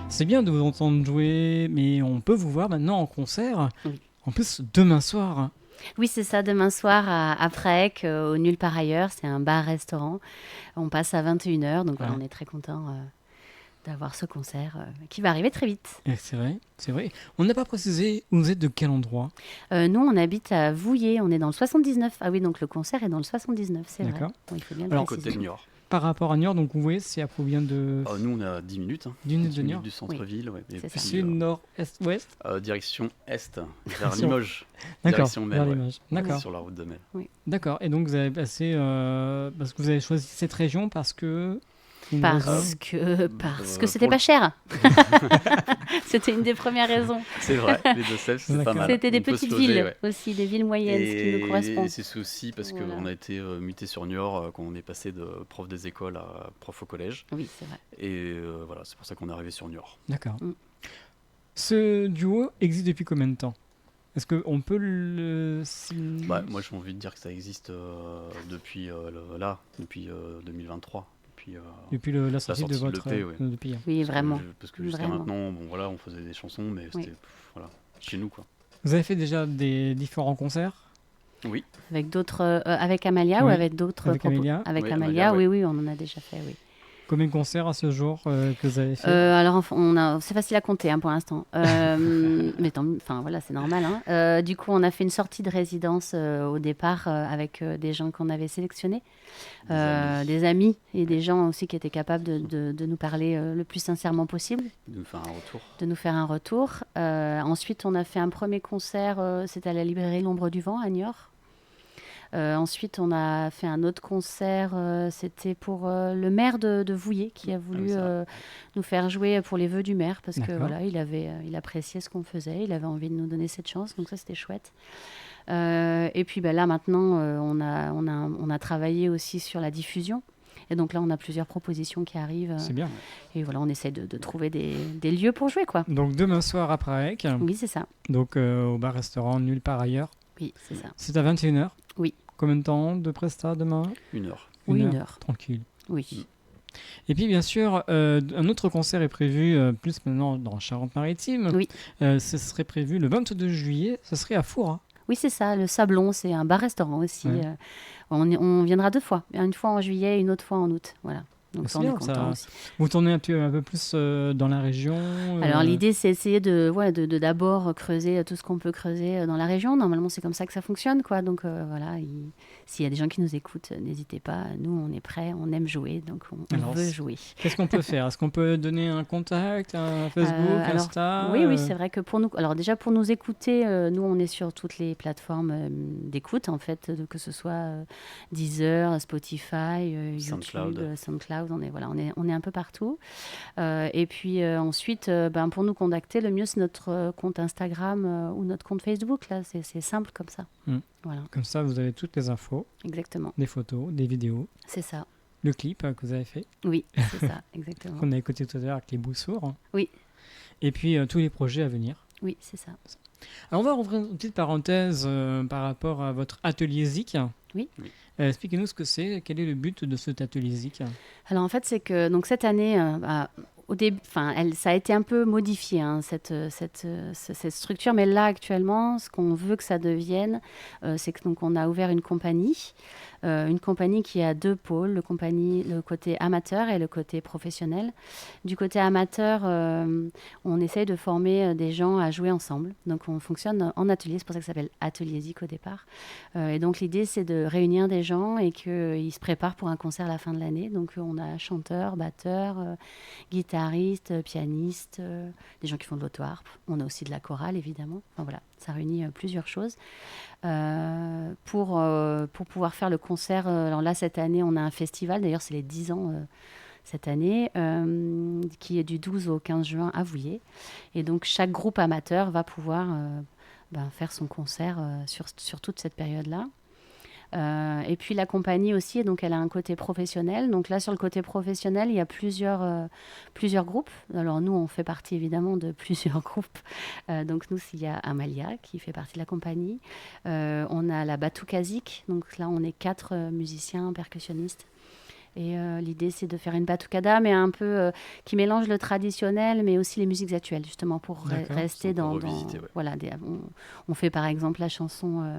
C'est bien de vous entendre jouer, mais on peut vous voir maintenant en concert. Oui. En plus, demain soir. Oui, c'est ça, demain soir à Prague, au Nulle Part Ailleurs. C'est un bar-restaurant. On passe à 21h, donc voilà, Ouais. on est très contents d'avoir ce concert qui va arriver très vite. Et c'est vrai, c'est vrai. On n'a pas précisé où vous êtes de quel endroit. Nous, on habite à Vouillers, on est dans le 79. Ah oui, donc le concert est dans le 79, c'est vrai. D'accord. Bon, il faut bien le Alors, préciser. Côté de Niort. Par rapport à Niort, donc vous voyez, c'est à combien de... Nous, on est à 10 minutes. 10 minutes 10 de minutes Niort. du centre-ville. Ouais, et C'est ça. puis, Sud, nord, est, ouest. direction est, vers Direction- Limoges. D'accord, Direction Mel, vers ouais. l'image. D'accord, Sur la route de Mel. d'accord. Et donc vous avez passé... parce que vous avez choisi cette région parce que... Une Parce raison que c'était pour pas cher. C'était une des premières raisons. C'est vrai, les Deux-Sèvres, c'est pas D'accord. mal. C'était des On peut se petites loger, villes ouais. aussi, des villes moyennes, ce qui nous correspond. Et c'est aussi parce Voilà. qu'on a été muté sur Niort quand on est passé de prof des écoles à prof au collège. Oui, c'est vrai. Et voilà, c'est pour ça qu'on est arrivé sur Niort. D'accord. Mm. Ce duo existe depuis combien de temps? Est-ce qu'on peut le... Bah, moi, j'ai envie de dire que ça existe depuis 2023. Depuis la sortie de sortie de votre... l'EP, ouais. depuis, Oui, vraiment. Parce que jusqu'à Vraiment. maintenant, bon, voilà, on faisait des chansons, mais c'était voilà, chez nous, quoi. Vous avez fait déjà des différents concerts? Oui, Avec d'autres, avec Amalia ou Oui, avec d'autres avec Amalia. Avec Oui, Amalia, Amalia, oui, on en a déjà fait, oui. Combien de concerts à ce jour que vous avez fait? Alors, enfin, c'est facile à compter pour l'instant. Mais enfin, voilà, c'est normal. Hein. Du coup, on a fait une sortie de résidence au départ avec des gens qu'on avait sélectionnés, des amis et des gens aussi qui étaient capables de nous parler le plus sincèrement possible, de nous faire un retour. de nous faire un retour. Ensuite, on a fait un premier concert, c'était à la librairie L'Ombre du Vent à Niort. Ensuite, on a fait un autre concert, c'était pour le maire de Vouillé qui a voulu oui, c'est vrai. nous faire jouer pour les vœux du maire parce que D'accord. voilà, il appréciait ce qu'on faisait, il avait envie de nous donner cette chance, donc ça c'était chouette. Et puis là maintenant, on a travaillé aussi sur la diffusion. Et donc là, on a plusieurs propositions qui arrivent. C'est bien. Et voilà, on essaye de trouver des lieux pour jouer, quoi. Donc demain soir à Prague, Oui, c'est ça. donc au bar-restaurant Nulle part ailleurs. Oui, c'est ça. C'est à 21h. Oui. Combien de temps de presta demain? 1 heure. Oui, 1 heure. Tranquille. Oui. Et puis bien sûr, un autre concert est prévu plus maintenant dans Charente-Maritime. Oui. Ce serait prévu le 22 juillet, ce serait à Foura. Oui, c'est ça. Le Sablon, c'est un bar-restaurant aussi. Ouais. On viendra 2 fois. Une fois en juillet et une autre fois en août. Voilà. Donc C'est ça, on est bien, content ça. aussi. Vous tournez un peu plus dans la région Alors l'idée, c'est essayer de d'abord creuser tout ce qu'on peut creuser dans la région. Normalement, c'est comme ça que ça fonctionne, quoi. Donc voilà, s'il y a des gens qui nous écoutent, n'hésitez pas. Nous, on est prêts, on aime jouer, donc on Alors, veut jouer. Qu'est-ce qu'on peut faire? Est-ce qu'on peut donner un contact, un Facebook, Alors, Insta Oui, c'est vrai que pour nous, alors déjà pour nous écouter, nous on est sur toutes les plateformes d'écoute en fait, que ce soit Deezer, Spotify, SoundCloud. YouTube, SoundCloud, on est un peu partout. Et puis ensuite, pour nous contacter, le mieux c'est notre compte Instagram ou notre compte Facebook. Là, c'est simple comme ça. Voilà, Comme ça, vous avez toutes les infos, exactement. des photos, des vidéos, C'est ça. le clip que vous avez fait, Oui, c'est ça, exactement. qu'on a écouté tout à l'heure avec les Boussours. Oui. Et puis tous les projets à venir. Oui, c'est ça. Alors on va ouvrir une petite parenthèse par rapport à votre atelier Zik. Oui. Expliquez-nous ce que c'est, quel est le but de cet atelier Zik. Alors en fait, c'est que donc cette année, au début, ça a été un peu modifié cette structure, mais là actuellement, ce qu'on veut que ça devienne, c'est que donc on a ouvert une compagnie qui a 2 pôles, le côté amateur et le côté professionnel. Du côté amateur, on essaye de former des gens à jouer ensemble. Donc on fonctionne en atelier, c'est pour ça que ça s'appelle Atelier Zik au départ. Et donc l'idée, c'est de réunir des gens et qu'ils se préparent pour un concert à la fin de l'année. Donc on a chanteurs, batteurs, guitaristes, pianistes, des gens qui font de l'auto-harpe. On a aussi de la chorale, évidemment. Enfin voilà, ça réunit plusieurs choses. Pour pouvoir faire le concert, alors là, cette année, on a un festival. D'ailleurs, c'est les 10 ans cette année, qui est du 12 au 15 juin à Vouillé. Et donc, chaque groupe amateur va pouvoir faire son concert sur toute cette période-là. Et puis la compagnie aussi, donc elle a un côté professionnel. Donc là, sur le côté professionnel, il y a plusieurs groupes. Alors nous, on fait partie évidemment de plusieurs groupes. Donc nous, il y a Amalia qui fait partie de la compagnie. On a la Batuka Zik. Donc là, on est 4 musiciens percussionnistes. Et l'idée, c'est de faire une batucada, mais un peu qui mélange le traditionnel, mais aussi les musiques actuelles, justement, pour rester dans voilà, on fait par exemple la chanson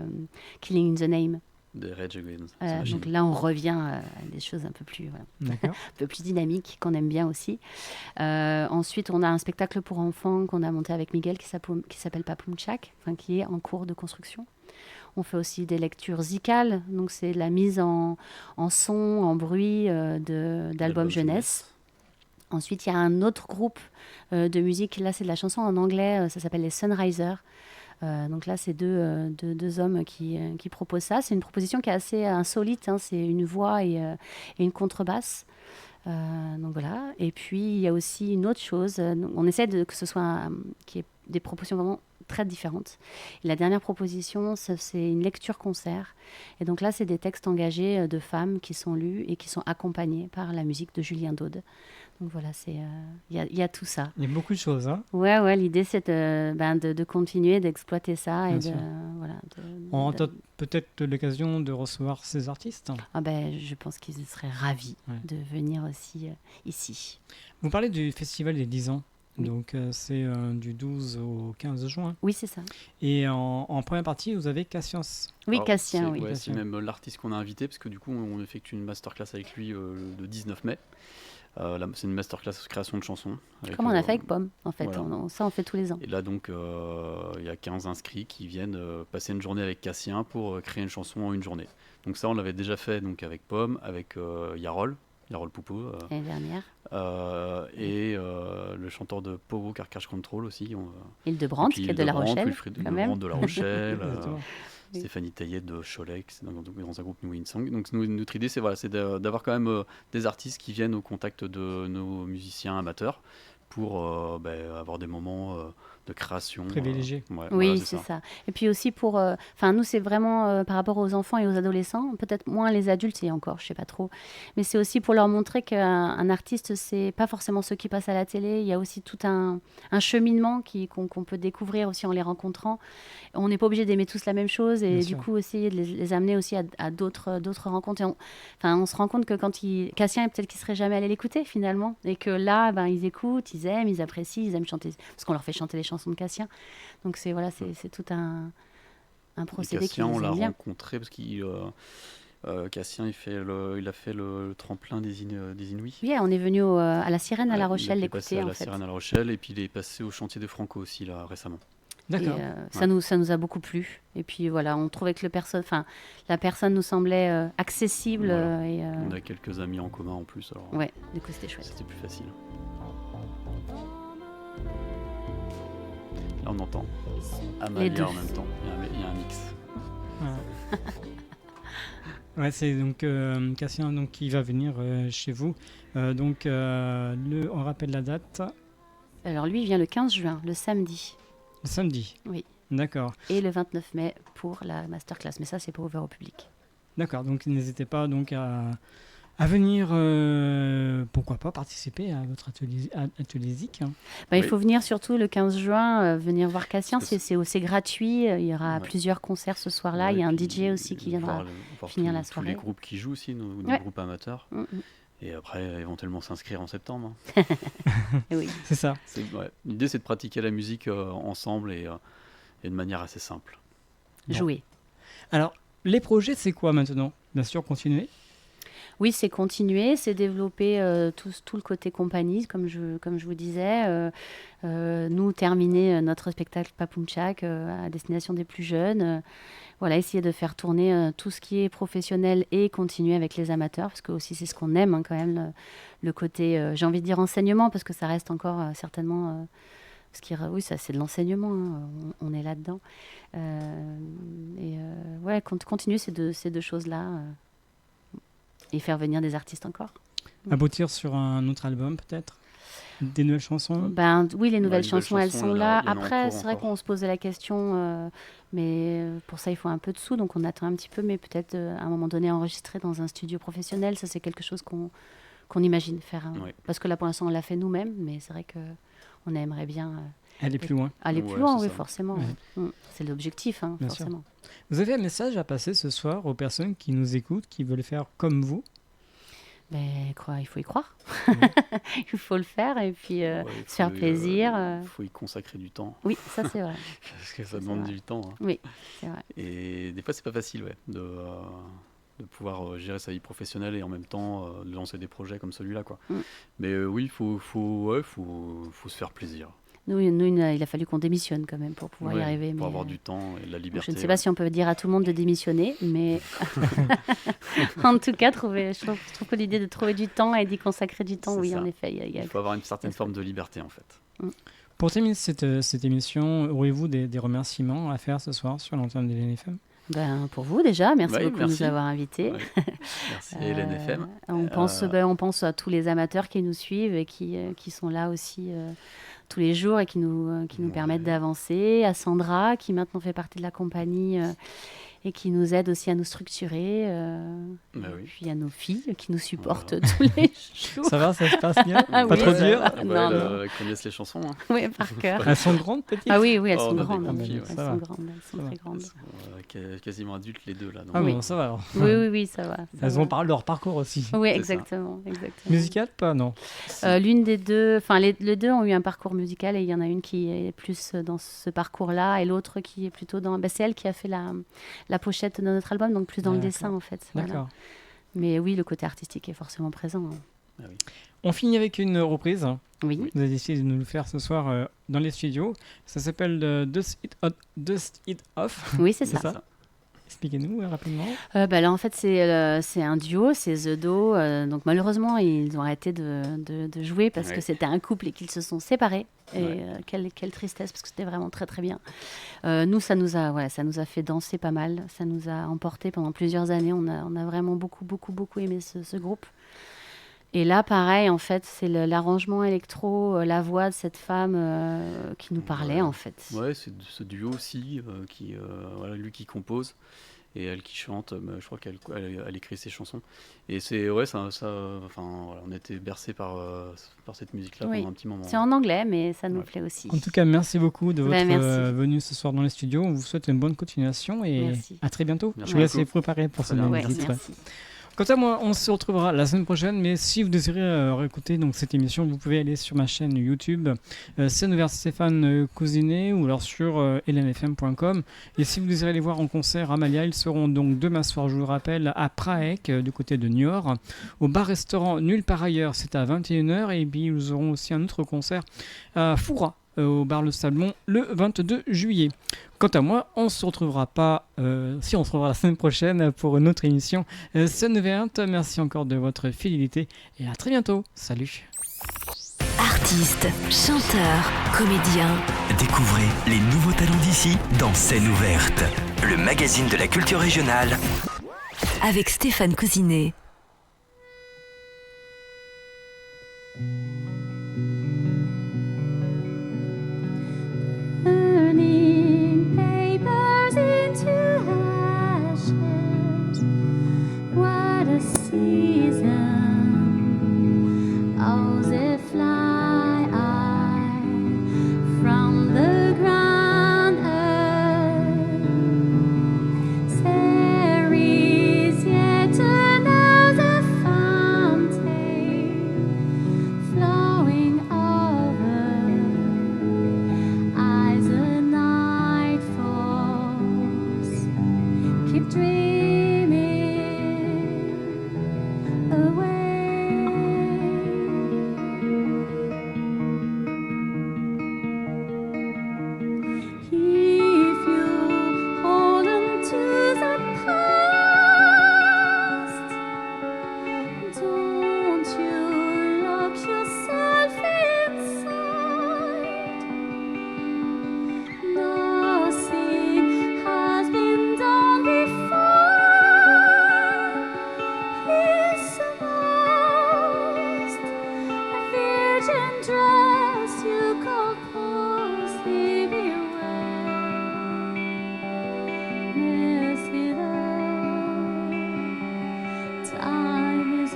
Killing in the Name. Des Rage Against. Donc là, on revient à des choses un peu plus, un peu plus dynamiques, qu'on aime bien aussi. Ensuite, on a un spectacle pour enfants qu'on a monté avec Miguel qui s'appelle Papumchak, qui est en cours de construction. On fait aussi des lectures zikales, donc c'est la mise en son, en bruit d'albums jeunesse. Ensuite, il y a un autre groupe de musique, là c'est de la chanson en anglais, ça s'appelle les Sunrisers. Donc là, c'est deux hommes qui proposent ça. C'est une proposition qui est assez insolite, c'est une voix et une contrebasse. Donc voilà. Et puis il y a aussi une autre chose. On essaie que ce soit qu'il y ait des propositions vraiment très différentes. Et la dernière proposition, c'est une lecture-concert. Et donc là, c'est des textes engagés de femmes qui sont lus et qui sont accompagnés par la musique de Julien Daude. Donc voilà, il y a tout ça. Il y a beaucoup de choses, hein. Ouais, l'idée c'est de continuer d'exploiter ça. Bien Et sûr. voilà, On aura peut-être l'occasion de recevoir ces artistes. je pense qu'ils seraient ravis de venir aussi ici. Vous parlez du festival des 10 ans. Oui. Donc c'est du 12 au 15 juin. Oui, c'est ça. Et en première partie, vous avez Cassius. Oui, Alors, Cassien, oui. C'est Cassien. même l'artiste qu'on a invité, parce que du coup, on effectue une masterclass avec lui le 19 mai. C'est une masterclass création de chansons. Comme on a fait avec Pomme, en fait. voilà. On fait tous les ans. Et là, donc, il y a 15 inscrits qui viennent passer une journée avec Cassien pour créer une chanson en une journée. Donc ça, on l'avait déjà fait donc, avec Pomme, avec Yarol Poupou, L'année dernière. et le chanteur de Pogo Carcass Control aussi. Hildebrand, qui est de La Rochelle, Wilfried quand même. Hildebrand de La Rochelle. Exactement. Oui. Stéphanie Taillet de Cholet, qui est dans un groupe New In Song. Donc notre idée, c'est d'avoir quand même des artistes qui viennent au contact de nos musiciens amateurs pour avoir des moments de création. Privilégiés. Ouais, Oui, voilà, c'est ça. Et puis aussi nous, c'est vraiment par rapport aux enfants et aux adolescents, peut-être moins les adultes et encore, je sais pas trop. Mais c'est aussi pour leur montrer qu'un artiste, c'est pas forcément ceux qui passent à la télé. Il y a aussi tout un cheminement qu'on peut découvrir aussi en les rencontrant. On n'est pas obligé d'aimer tous la même chose et Bien du sûr. coup essayer de les amener aussi à d'autres rencontres. Et on se rend compte que Cassien, peut-être qu'ils seraient jamais allés l'écouter finalement, et que là, ils écoutent, ils aiment, ils apprécient, ils aiment chanter, parce qu'on leur fait chanter les chansons de Cassien. Donc c'est tout un procédé qui Cassien, on nous l'a aime bien. rencontré parce qu'il Cassien, il a fait le tremplin des Inuits. Oui, on est venu à la Sirène à La Il Rochelle est passé l'écouter à en la fait. Sirène à La Rochelle, et puis il est passé au chantier de Franco aussi là récemment. D'accord. Et, ça nous a beaucoup plu. Et puis voilà, on trouvait que la personne nous semblait accessible. Voilà. On a quelques amis en commun en plus, alors Ouais, du coup c'était chouette. c'était plus facile. Là on entend deux. Amalia en même temps, il y a un mix. Voilà. Ouais, c'est donc Cassien donc, qui va venir chez vous. On rappelle la date, Alors lui, il vient le 15 juin, le samedi, le samedi. Oui. D'accord. et le 29 mai pour la masterclass. Mais ça, c'est pas ouvert au public. D'accord. Donc n'hésitez pas donc à venir, pourquoi pas participer à votre atelier Zik. Hein. Il Oui. faut venir surtout le 15 juin, venir voir Cassien. Parce que C'est gratuit. Il y aura Ouais. plusieurs concerts ce soir-là. Ouais, Il y a un puis DJ aussi qui viendra. voir finir la tous soirée. les groupes qui jouent aussi, nos Ouais. groupes amateurs. Mm, mm. Et après, éventuellement s'inscrire en septembre. Et oui. C'est ça. L'idée, c'est de pratiquer la musique ensemble et de manière assez simple. Bon. Jouer. Alors, les projets, c'est quoi maintenant? Bien sûr, continuer. Oui, c'est continuer, c'est développer tout le côté compagnie, comme je vous disais. Nous, terminer notre spectacle Papoumtchak à destination des plus jeunes. Voilà, essayer de faire tourner tout ce qui est professionnel et continuer avec les amateurs, parce que aussi c'est ce qu'on aime quand même, le côté, j'ai envie de dire enseignement, parce que ça reste encore certainement... oui, ça c'est de l'enseignement, hein, on est là-dedans. Continuer ces deux choses-là et faire venir des artistes encore. Aboutir sur un autre album, peut-être. Des nouvelles chansons. Oui, les nouvelles les chansons, nouvelles elles chansons, sont il y en a- là. il y en a en Après, cours c'est vrai encore. qu'on se posait la question, mais pour ça, il faut un peu de sous, donc on attend un petit peu, mais peut-être à un moment donné enregistrer dans un studio professionnel, ça c'est quelque chose qu'on imagine faire. Ouais. Parce que là, pour l'instant, on l'a fait nous-mêmes, mais c'est vrai qu'on aimerait bien Aller plus loin. aller Ouais, plus loin, c'est oui, ça. forcément. Ouais. C'est l'objectif, hein, Bien sûr. forcément. Vous avez un message à passer ce soir aux personnes qui nous écoutent, qui veulent faire comme vous. Mais il faut y croire. Ouais. Il faut le faire et puis Ouais, se faire plaisir. Il faut y consacrer du temps, Oui, ça c'est vrai. parce que ça C'est demande vrai. du temps. Hein. Oui, c'est vrai. Et des fois, c'est pas facile de pouvoir gérer sa vie professionnelle et en même temps de lancer des projets comme celui-là, quoi. Mm. Mais oui, il faut se faire plaisir. Nous, il a fallu qu'on démissionne quand même pour pouvoir y Ouais, arriver. pour mais, avoir du temps et de la liberté. je ne sais pas si on peut dire à tout le monde de démissionner, mais en tout cas, je trouve que l'idée de trouver du temps et d'y consacrer du temps, C'est oui, ça. en effet. Il y a- Il faut avoir une certaine forme de liberté, en fait. Pour terminer cette émission, auriez-vous des remerciements à faire ce soir sur l'antenne de l'NFM? Pour vous déjà, merci Oui, beaucoup de nous merci. avoir invités. Ouais. Merci Hélène FM. On pense à tous les amateurs qui nous suivent et qui sont là aussi tous les jours et qui nous permettent d'avancer. À Sandra, qui maintenant fait partie de la compagnie et qui nous aide aussi à nous structurer. Bah oui. Puis à nos filles qui nous supportent tous les jours. Ça va, ça se passe bien. Ah Pas oui, trop ça dur. va. Ouais, Non. elles connaissent les chansons. Hein. Oui, par cœur. Elles sont grandes, petites. Ah oui, elles Oh, sont on a des grandes. grandes Elles filles, sont ça va. grandes, elles sont Ça va. très grandes. Quasiment adultes les deux là. donc. Ah Oui. bon, ça va alors. Oui, ça va. Elles ont parlé de leur parcours aussi. Oui, ça. exactement. Musical, pas non. L'une des deux, enfin les deux ont eu un parcours musical et il y en a une qui est plus dans ce parcours-là et l'autre qui est plutôt dans. C'est elle qui a fait la pochette de notre album, donc plus dans le D'accord. dessin en fait. Voilà. D'accord. Mais oui, le côté artistique est forcément présent. Hein. Ah oui. On finit avec une reprise. Oui. Vous avez décidé de nous le faire ce soir dans les studios. Ça s'appelle Dust It Off. Oui, c'est C'est ça. ça. Expliquez-nous rapidement. Là, en fait, c'est un duo, c'est The Do. Donc, malheureusement, ils ont arrêté de jouer parce que c'était un couple et qu'ils se sont séparés. Et quelle tristesse, parce que c'était vraiment très, très bien. Nous, ça nous a fait danser pas mal. Ça nous a emporté pendant plusieurs années. On a vraiment beaucoup, beaucoup, beaucoup aimé ce groupe. Et là, pareil, en fait, c'est l'arrangement électro, la voix de cette femme qui nous parlait, en fait. Ouais, c'est ce duo aussi, lui qui compose et elle qui chante. Je crois qu'elle écrit ses chansons. Et c'est, on a été bercés par cette musique-là pendant un petit moment. C'est en anglais, mais ça nous plaît aussi. En tout cas, merci beaucoup de votre merci. venue ce soir dans les studios. On vous souhaite une bonne continuation et Merci. à très bientôt. Merci Je vous laisse beaucoup. les préparer pour Très ce bien. même Ouais, titre. merci. Quant à moi, on se retrouvera la semaine prochaine, mais si vous désirez réécouter donc, cette émission, vous pouvez aller sur ma chaîne YouTube, Scène ouverte Stéphane Cousinet, ou alors sur helenfm.com. Et si vous désirez les voir en concert à Amalia, ils seront donc demain soir, je vous le rappelle, à Prague, du côté de Niort, au bar-restaurant Nulle part ailleurs, c'est à 21h, et puis ils auront aussi un autre concert à Foura, au bar Le Sablon, le 22 juillet. Quant à moi, on se retrouvera on se retrouvera la semaine prochaine pour une autre émission Scène ouverte. Merci encore de votre fidélité et à très bientôt. Salut. Artistes, chanteurs, comédiens. Découvrez les nouveaux talents d'ici dans Scène ouverte, le magazine de la culture régionale. Avec Stéphane Cousinet. Burning papers into ashes. What a season. Oh, they fly I from the ground earth. There is yet another fountain flowing over. As the night falls, keep dreaming away. If you hold on to the past, don't you lock yourself inside. Nothing has been done before. It's a most virgin dress you call pussy, beware. Mercy, though, time is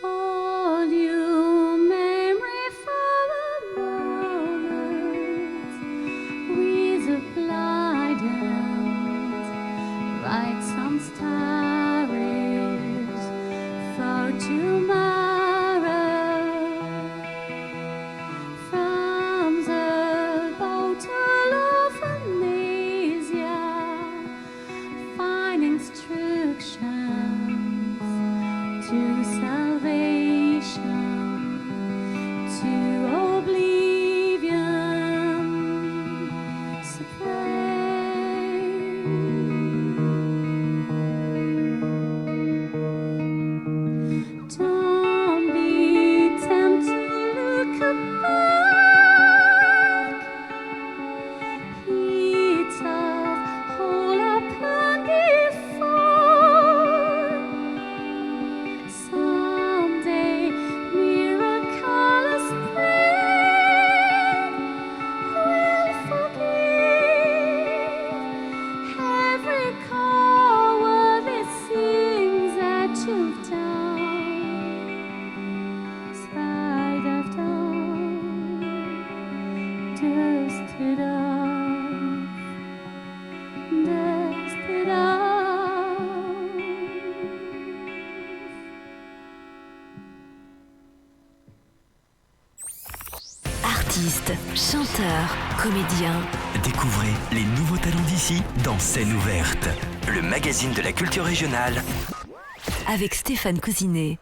Hold you memory for a moment with a Artistes, chanteurs, comédiens. Découvrez les nouveaux talents d'ici dans Scène ouverte, le magazine de la culture régionale. Avec Stéphane Cousinet.